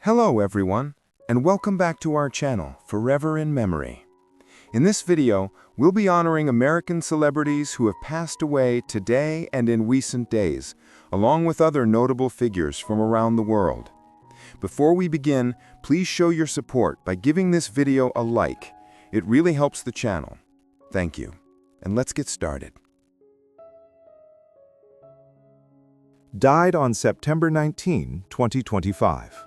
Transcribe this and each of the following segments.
Hello everyone, and welcome back to our channel, Forever in Memory. In this video, we'll be honoring American celebrities who have passed away today and in recent days, along with other notable figures from around the world. Before we begin, please show your support by giving this video a like. It really helps the channel. Thank you. And let's get started. Died on September 19, 2025.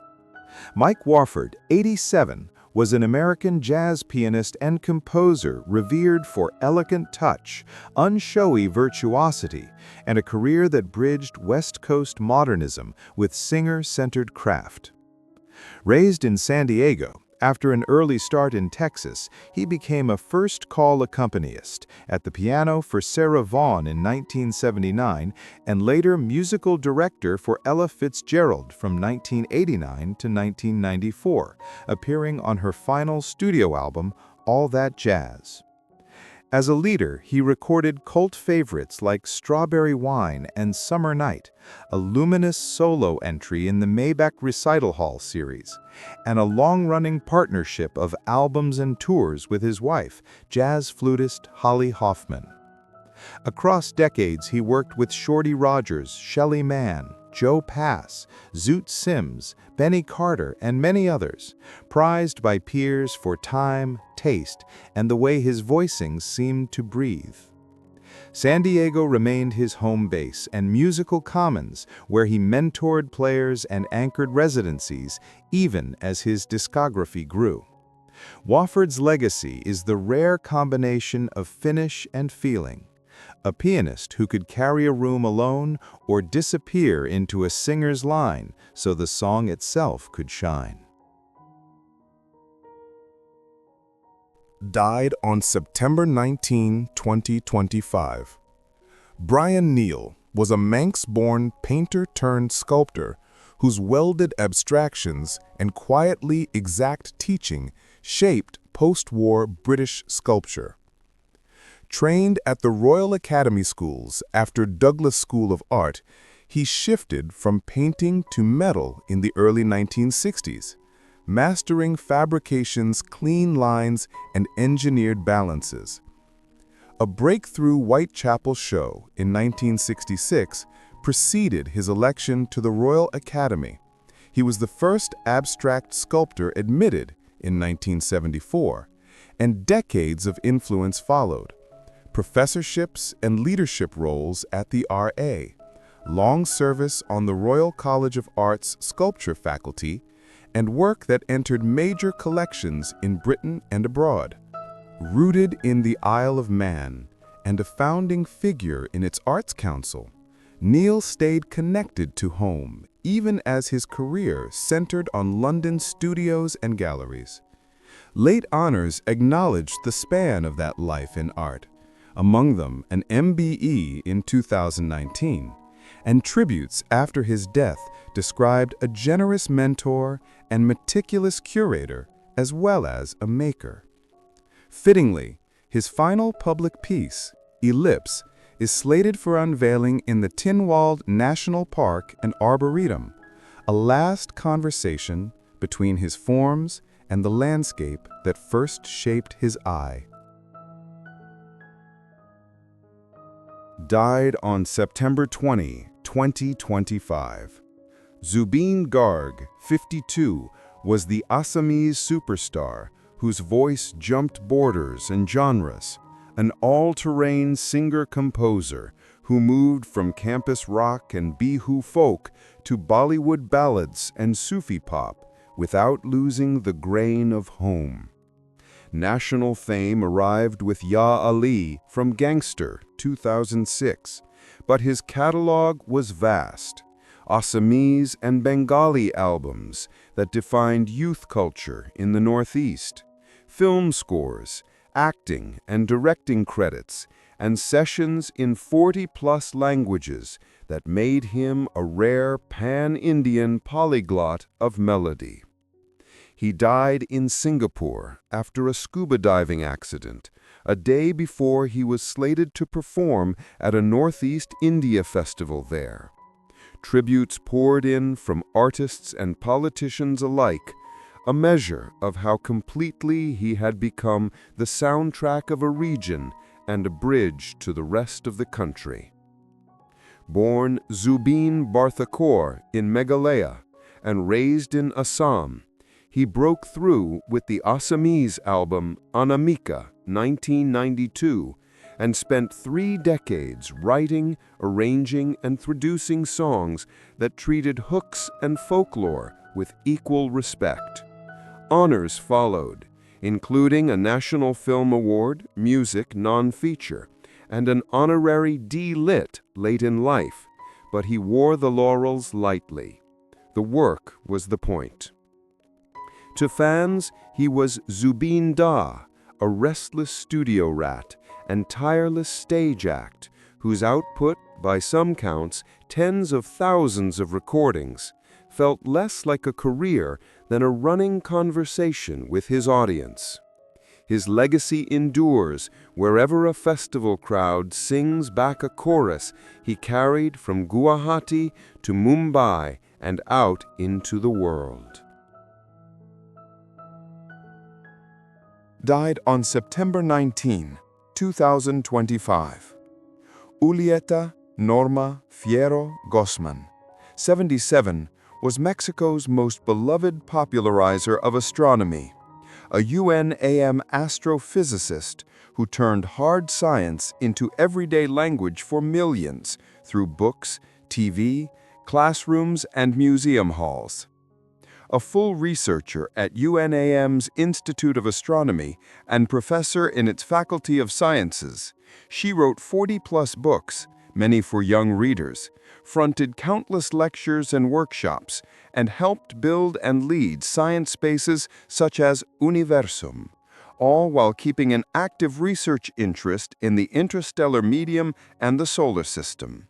Mike Wofford, 87, was an American jazz pianist and composer revered for elegant touch, unshowy virtuosity, and a career that bridged West Coast modernism with singer-centered craft. Raised in San Diego, after an early start in Texas, he became a first-call accompanist at the piano for Sarah Vaughan in 1979 and later musical director for Ella Fitzgerald from 1989 to 1994, appearing on her final studio album, All That Jazz. As a leader, he recorded cult favorites like Strawberry Wine and Summer Night, a luminous solo entry in the Maybach Recital Hall series, and a long-running partnership of albums and tours with his wife, jazz flutist Holly Hoffman. Across decades, he worked with Shorty Rogers, Shelly Manne, Joe Pass, Zoot Sims, Benny Carter, and many others, prized by peers for time, taste, and the way his voicings seemed to breathe. San Diego remained his home base and musical commons, where he mentored players and anchored residencies, even as his discography grew. Wofford's legacy is the rare combination of finish and feeling. A pianist who could carry a room alone or disappear into a singer's line so the song itself could shine. Died on September 19, 2025. Brian Neal was a Manx-born painter-turned-sculptor whose welded abstractions and quietly exact teaching shaped post-war British sculpture. Trained at the Royal Academy Schools after Douglas School of Art, he shifted from painting to metal in the early 1960s, mastering fabrication's clean lines and engineered balances. A breakthrough Whitechapel show in 1966 preceded his election to the Royal Academy. He was the first abstract sculptor admitted in 1974, and decades of influence followed. Professorships and leadership roles at the RA, long service on the Royal College of Art's sculpture faculty, and work that entered major collections in Britain and abroad. Rooted in the Isle of Man and a founding figure in its Arts Council, Neal stayed connected to home, even as his career centered on London studios and galleries. Late honors acknowledged the span of that life in art, among them an MBE in 2019, and tributes after his death described a generous mentor and meticulous curator as well as a maker. Fittingly, his final public piece, Ellipse, is slated for unveiling in the Tynwald National Park and Arboretum, a last conversation between his forms and the landscape that first shaped his eye. Died on September 20, 2025. Zubeen Garg, 52, was the Assamese superstar whose voice jumped borders and genres, an all-terrain singer-composer who moved from campus rock and Bihu folk to Bollywood ballads and Sufi pop without losing the grain of home. National fame arrived with Ya Ali from Gangster, 2006, but his catalog was vast. Assamese and Bengali albums that defined youth culture in the Northeast, film scores, acting and directing credits, and sessions in 40-plus languages that made him a rare pan-Indian polyglot of melody. He died in Singapore after a scuba diving accident, a day before he was slated to perform at a Northeast India festival there. tributes poured in from artists and politicians alike, a measure of how completely he had become the soundtrack of a region and a bridge to the rest of the country. Born Zubeen Barthakur in Meghalaya and raised in Assam, he broke through with the Assamese album Anamika 1992 and spent 3 decades writing, arranging, and producing songs that treated hooks and folklore with equal respect. Honors followed, including a National Film Award, Music Non-Feature, and an honorary D.Lit late in life, but he wore the laurels lightly. The work was the point. To fans, he was Zubeen Da, a restless studio rat and tireless stage act, whose output, by some counts, tens of thousands of recordings, felt less like a career than a running conversation with his audience. His legacy endures wherever a festival crowd sings back a chorus he carried from Guwahati to Mumbai and out into the world. Died on September 19, 2025. Julieta Norma Fierro Gosman, 77, was Mexico's most beloved popularizer of astronomy, a UNAM astrophysicist who turned hard science into everyday language for millions through books, TV, classrooms, and museum halls. A full researcher at UNAM's Institute of Astronomy and professor in its Faculty of Sciences, she wrote 40-plus books, many for young readers, fronted countless lectures and workshops, and helped build and lead science spaces such as Universum, all while keeping an active research interest in the interstellar medium and the solar system.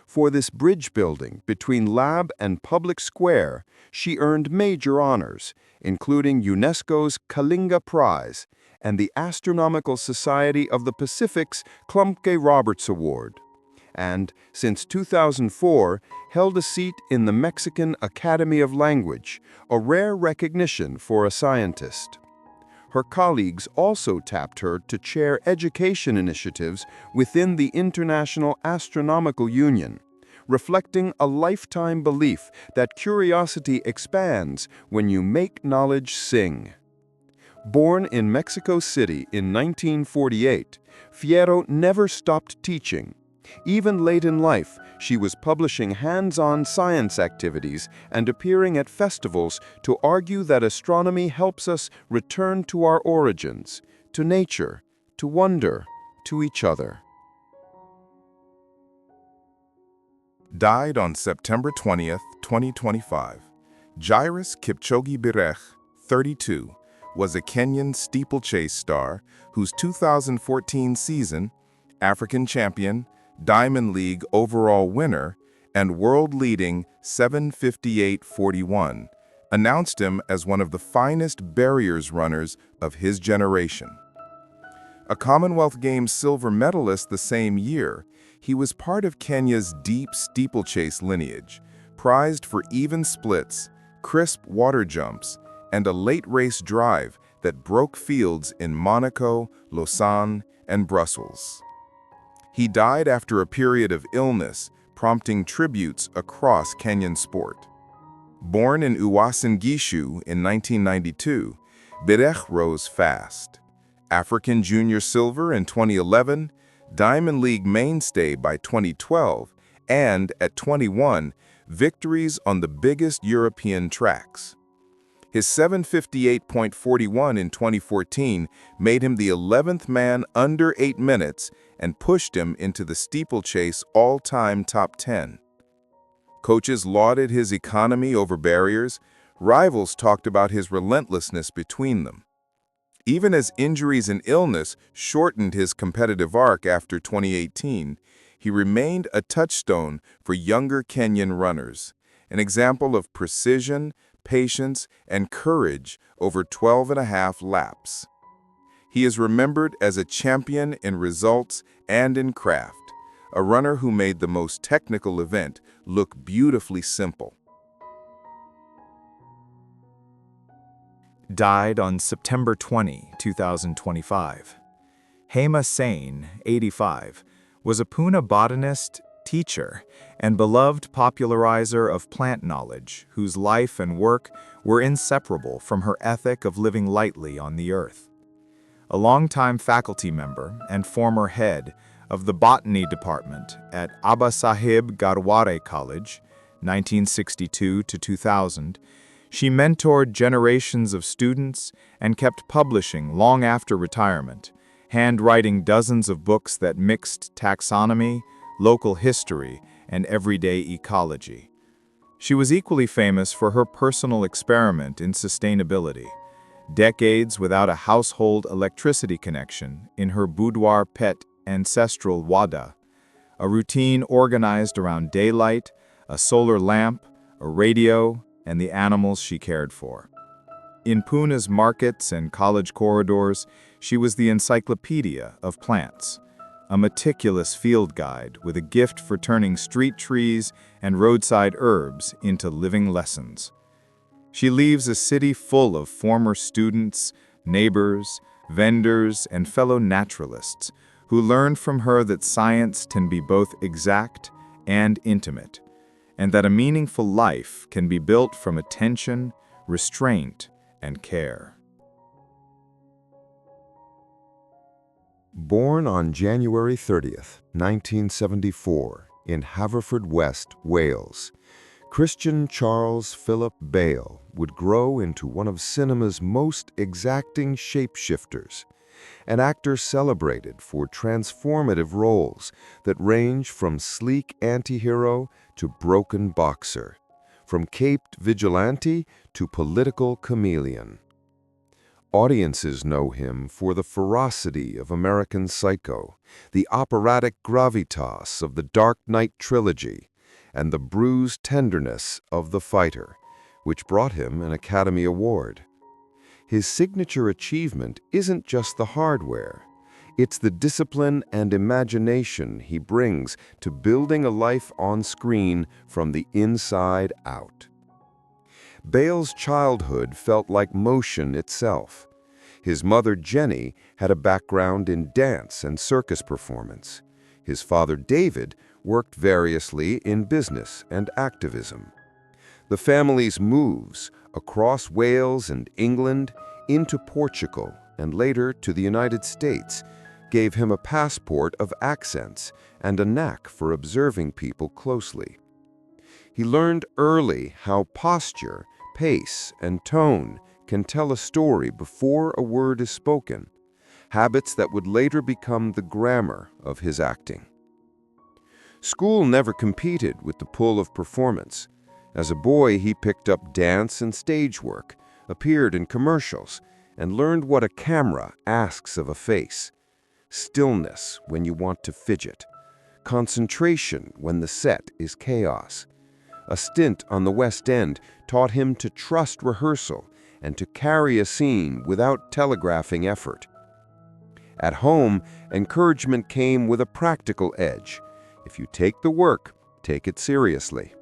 For this bridge building between lab and public square, she earned major honors, including UNESCO's Kalinga Prize and the Astronomical Society of the Pacific's Klumpke Roberts Award, and, since 2004, held a seat in the Mexican Academy of Language, a rare recognition for a scientist. Her colleagues also tapped her to chair education initiatives within the International Astronomical Union, reflecting a lifetime belief that curiosity expands when you make knowledge sing. Born in Mexico City in 1948, Fierro never stopped teaching. Even late in life, she was publishing hands-on science activities and appearing at festivals to argue that astronomy helps us return to our origins, to nature, to wonder, to each other. Died on September 20th, 2025. Jairus Kipchoge Birech, 32, was a Kenyan steeplechase star whose 2014 season, African champion, Diamond League overall winner, and world-leading 7:58.41, announced him as one of the finest barriers runners of his generation. A Commonwealth Games silver medalist the same year, he was part of Kenya's deep steeplechase lineage, prized for even splits, crisp water jumps, and a late-race drive that broke fields in Monaco, Lausanne, and Brussels. He died after a period of illness, prompting tributes across Kenyan sport. Born in Uasin Gishu in 1992, Birech rose fast. African Junior Silver in 2011, Diamond League mainstay by 2012, and, at 21, victories on the biggest European tracks. His 7:58.41 in 2014 made him the 11th man under 8 minutes and pushed him into the steeplechase all-time top 10. Coaches lauded his economy over barriers. Rivals talked about his relentlessness between them. Even as injuries and illness shortened his competitive arc after 2018, he remained a touchstone for younger Kenyan runners, an example of precision, patience, and courage over 12.5 laps. He is remembered as a champion in results and in craft, a runner who made the most technical event look beautifully simple. Died on September 20, 2025. Hema Sain, 85, was a Pune botanist, teacher, and beloved popularizer of plant knowledge whose life and work were inseparable from her ethic of living lightly on the earth. A longtime faculty member and former head of the botany department at Abasaheb Garware College, 1962 to 2000, she mentored generations of students and kept publishing long after retirement, handwriting dozens of books that mixed taxonomy, local history, and everyday ecology. She was equally famous for her personal experiment in sustainability, decades without a household electricity connection in her boudoir pet ancestral wada, a routine organized around daylight, a solar lamp, a radio, and the animals she cared for. In Pune's markets and college corridors, she was the encyclopedia of plants, a meticulous field guide with a gift for turning street trees and roadside herbs into living lessons. She leaves a city full of former students, neighbors, vendors, and fellow naturalists who learned from her that science can be both exact and intimate, and that a meaningful life can be built from attention, restraint, and care. Born on January 30th, 1974, in Haverfordwest, Wales, Christian Charles Philip Bale would grow into one of cinema's most exacting shapeshifters, an actor celebrated for transformative roles that range from sleek anti-hero to broken boxer, from caped vigilante to political chameleon. Audiences know him for the ferocity of American Psycho, the operatic gravitas of the Dark Knight trilogy, and the bruised tenderness of The Fighter, which brought him an Academy Award. His signature achievement isn't just the hardware. It's the discipline and imagination he brings to building a life on screen from the inside out. Bale's childhood felt like motion itself. His mother, Jenny, had a background in dance and circus performance. His father, David, worked variously in business and activism. The family's moves across Wales and England into Portugal and later to the United States gave him a passport of accents and a knack for observing people closely. He learned early how posture, pace, and tone can tell a story before a word is spoken, habits that would later become the grammar of his acting. School never competed with the pull of performance. As a boy, he picked up dance and stage work, appeared in commercials, and learned what a camera asks of a face. Stillness when you want to fidget. Concentration when the set is chaos. A stint on the West End taught him to trust rehearsal and to carry a scene without telegraphing effort. At home, encouragement came with a practical edge. If you take the work, take it seriously.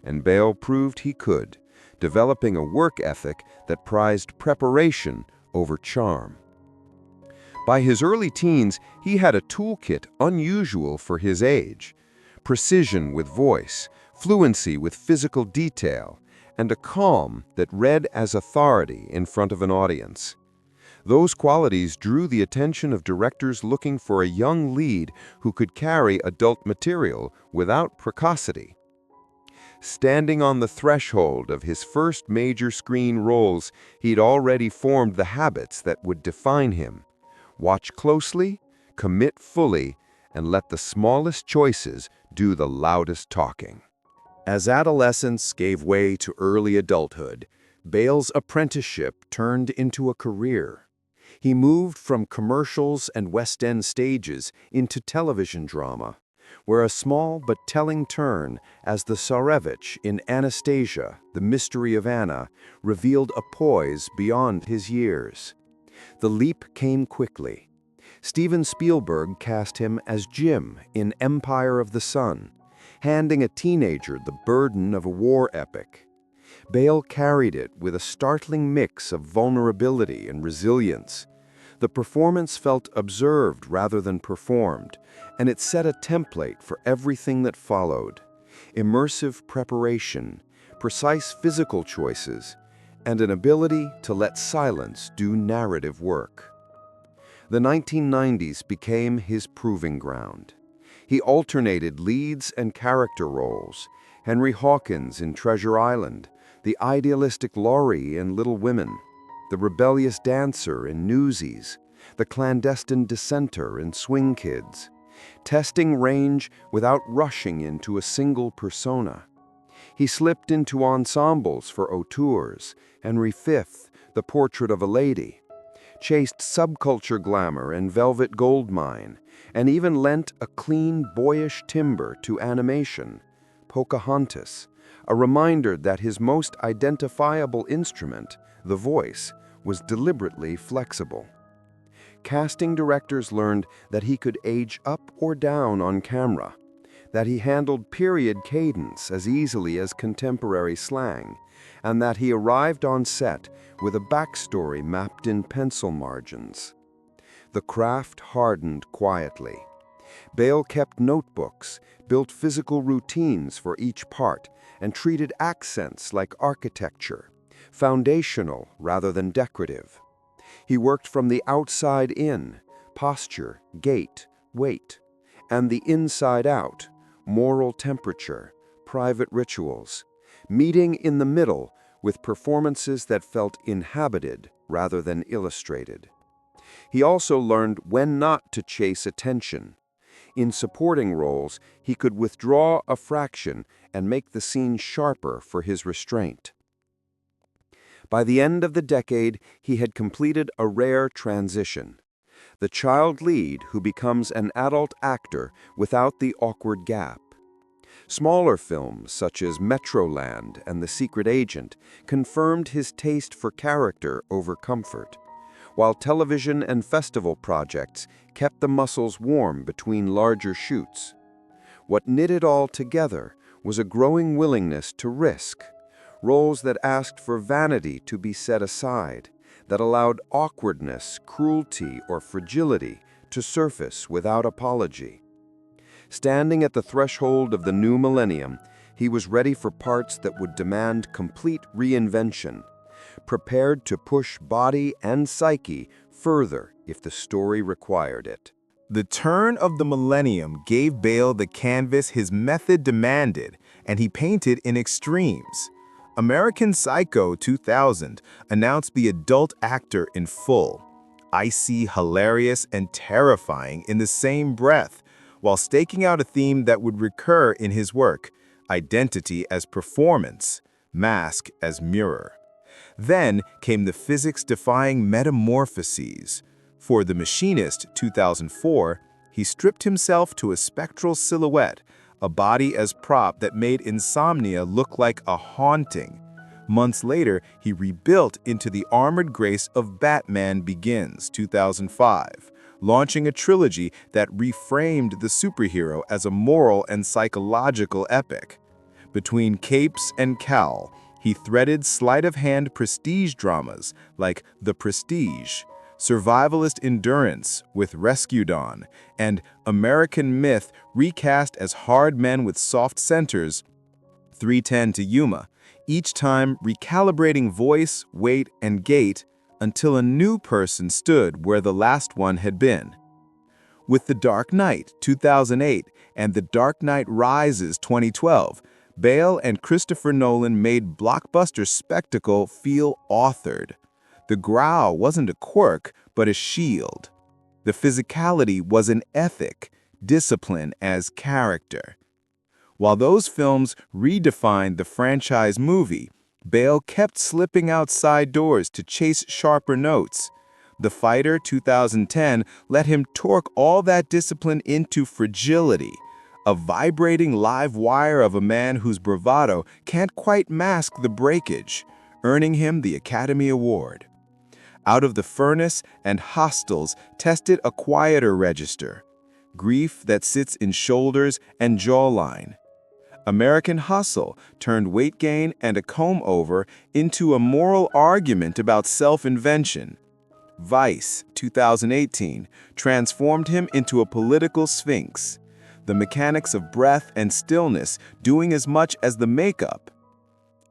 And Bale proved he could, developing a work ethic that prized preparation over charm. By his early teens, he had a toolkit unusual for his age: precision with voice, fluency with physical detail, and a calm that read as authority in front of an audience. Those qualities drew the attention of directors looking for a young lead who could carry adult material without precocity. Standing on the threshold of his first major screen roles, he'd already formed the habits that would define him. Watch closely, commit fully, and let the smallest choices do the loudest talking. As adolescence gave way to early adulthood, Bale's apprenticeship turned into a career. He moved from commercials and West End stages into television drama, where a small but telling turn as the Tsarevich in Anastasia, The Mystery of Anna, revealed a poise beyond his years. The leap came quickly. Steven Spielberg cast him as Jim in Empire of the Sun, handing a teenager the burden of a war epic. Bale carried it with a startling mix of vulnerability and resilience. The performance felt observed rather than performed, and it set a template for everything that followed. Immersive preparation, precise physical choices, and an ability to let silence do narrative work. The 1990s became his proving ground. He alternated leads and character roles: Henry Hawkins in Treasure Island, the idealistic Laurie in Little Women, the rebellious dancer in Newsies, the clandestine dissenter in Swing Kids, testing range without rushing into a single persona. He slipped into ensembles for auteurs, Henry V, The Portrait of a Lady, chased subculture glamour and Velvet Goldmine, and even lent a clean, boyish timbre to animation, Pocahontas, a reminder that his most identifiable instrument, the voice, was deliberately flexible. Casting directors learned that he could age up or down on camera, that he handled period cadence as easily as contemporary slang, and that he arrived on set with a backstory mapped in pencil margins. The craft hardened quietly. Bale kept notebooks, built physical routines for each part, and treated accents like architecture, foundational rather than decorative. He worked from the outside in, posture, gait, weight, and the inside out, moral temperature, private rituals, meeting in the middle with performances that felt inhabited rather than illustrated. He also learned when not to chase attention. In supporting roles, he could withdraw a fraction and make the scene sharper for his restraint. By the end of the decade, he had completed a rare transition: the child lead who becomes an adult actor without the awkward gap. Smaller films such as Metroland and The Secret Agent confirmed his taste for character over comfort, while television and festival projects kept the muscles warm between larger shoots. What knit it all together was a growing willingness to risk, roles that asked for vanity to be set aside, that allowed awkwardness, cruelty, or fragility to surface without apology. Standing at the threshold of the new millennium, he was ready for parts that would demand complete reinvention, prepared to push body and psyche further if the story required it. The turn of the millennium gave Bale the canvas his method demanded, and he painted in extremes. American Psycho 2000 announced the adult actor in full, icy, hilarious, and terrifying in the same breath, while staking out a theme that would recur in his work: identity as performance, mask as mirror. Then came the physics-defying metamorphoses. For The Machinist 2004, he stripped himself to a spectral silhouette, a body as prop that made insomnia look like a haunting. Months later, he rebuilt into the armored grace of Batman Begins 2005, launching a trilogy that reframed the superhero as a moral and psychological epic. Between capes and cowl, he threaded sleight-of-hand prestige dramas like The Prestige, survivalist endurance with Rescue Dawn, and American Myth recast as hard men with soft centers, 3:10 to Yuma, each time recalibrating voice, weight, and gait until a new person stood where the last one had been. With The Dark Knight 2008 and The Dark Knight Rises 2012, Bale and Christopher Nolan made blockbuster spectacle feel authored. The growl wasn't a quirk, but a shield. The physicality was an ethic, discipline as character. While those films redefined the franchise movie, Bale kept slipping outside doors to chase sharper notes. The Fighter 2010 let him torque all that discipline into fragility, a vibrating live wire of a man whose bravado can't quite mask the breakage, earning him the Academy Award. Out of the furnace and hostels tested a quieter register, grief that sits in shoulders and jawline. American Hustle turned weight gain and a comb-over into a moral argument about self-invention. Vice, 2018, transformed him into a political sphinx, the mechanics of breath and stillness doing as much as the makeup.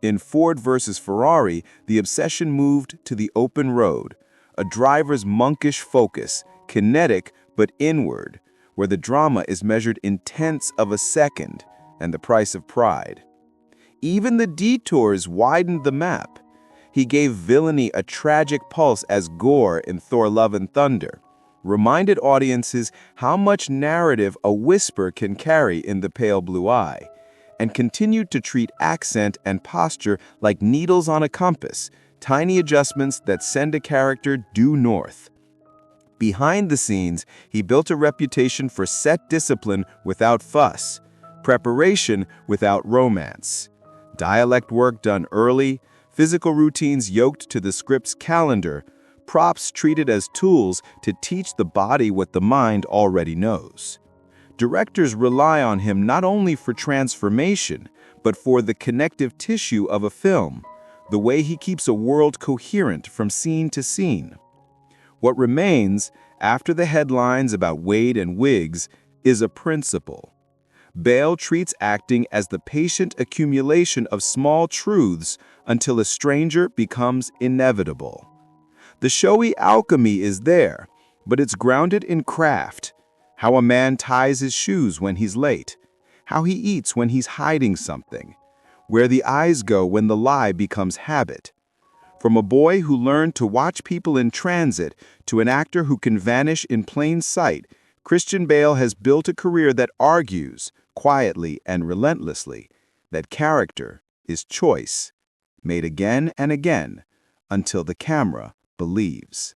In Ford versus Ferrari, the obsession moved to the open road, a driver's monkish focus, kinetic but inward, where the drama is measured in tenths of a second, and the price of pride. Even the detours widened the map. He gave villainy a tragic pulse as Gore in Thor: Love and Thunder, reminded audiences how much narrative a whisper can carry in The Pale Blue Eye, and continued to treat accent and posture like needles on a compass, tiny adjustments that send a character due north. Behind the scenes, he built a reputation for set discipline without fuss, preparation without romance, dialect work done early, physical routines yoked to the script's calendar, props treated as tools to teach the body what the mind already knows. Directors rely on him not only for transformation, but for the connective tissue of a film, the way he keeps a world coherent from scene to scene. What remains, after the headlines about Wade and wigs, is a principle. Bale treats acting as the patient accumulation of small truths until a stranger becomes inevitable. The showy alchemy is there, but it's grounded in craft. How a man ties his shoes when he's late, how he eats when he's hiding something, where the eyes go when the lie becomes habit. From a boy who learned to watch people in transit to an actor who can vanish in plain sight, Christian Bale has built a career that argues, quietly and relentlessly, that character is choice, made again and again, until the camera believes.